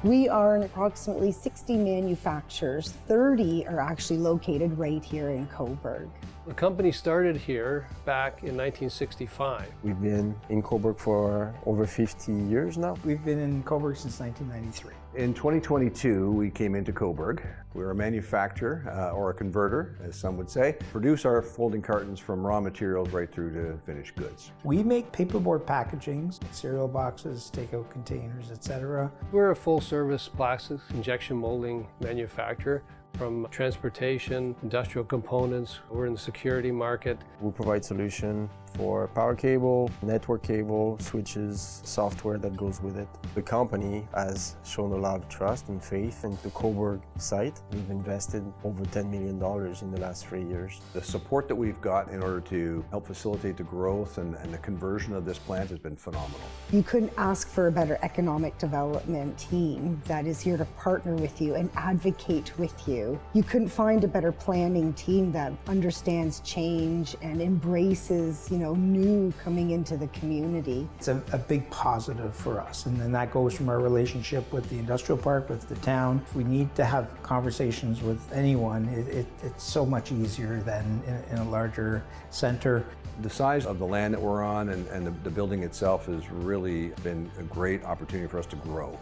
We are in approximately 60 manufacturers. 30 are actually located right here in Cobourg. The company started here back in 1965. We've been in Cobourg for over 50 years now. We've been in Cobourg since 1993. In 2022, we came into Cobourg. We're a manufacturer, or a converter, as some would say. Produce our folding cartons from raw materials right through to finished goods. We make paperboard packagings, cereal boxes, takeout containers, etc. We're a full-service plastics injection molding manufacturer. From transportation, industrial components, we're in the security market. We provide solution for power cable, network cable, switches, software that goes with it. The company has shown a lot of trust and faith in the Cobourg site. We've invested over $10 million in the last 3 years. The support that we've got in order to help facilitate the growth and the conversion of this plant has been phenomenal. You couldn't ask for a better economic development team that is here to partner with you and advocate with you. You couldn't find a better planning team that understands change and embraces, new coming into the community. It's a big positive for us, and then that goes from our relationship with the industrial park, with the town. If we need to have conversations with anyone, it's so much easier than in a larger center. The size of the land that we're on and the building itself has really been a great opportunity for us to grow.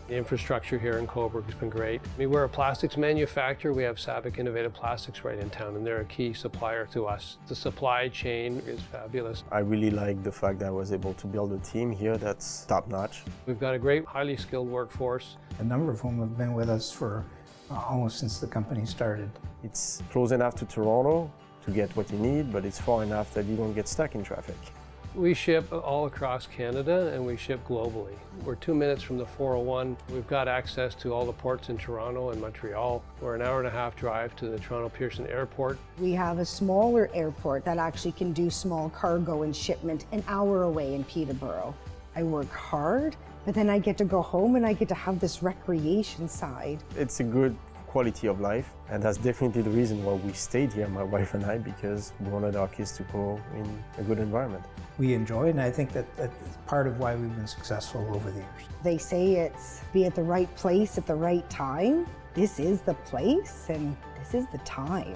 The infrastructure here in Cobourg has been great. We're a plastics manufacturer. We have Sabic Innovative Plastics right in town, and they're a key supplier to us. The supply chain is fabulous. I really like the fact that I was able to build a team here that's top-notch. We've got a great, highly skilled workforce. A number of whom have been with us for almost since the company started. It's close enough to Toronto to get what you need, but it's far enough that you don't get stuck in traffic. We ship all across Canada and we ship globally. We're 2 minutes from the 401. We've got access to all the ports in Toronto and Montreal. We're an hour-and-a-half drive to the Toronto Pearson Airport. We have a smaller airport that actually can do small cargo and shipment an hour away in Peterborough. I work hard, but then I get to go home and I get to have this recreation side. It's a good quality of life, and that's definitely the reason why we stayed here, my wife and I, because we wanted our kids to grow in a good environment. We enjoy it, and I think that's part of why we've been successful over the years. They say it's be at the right place at the right time. This is the place, and this is the time.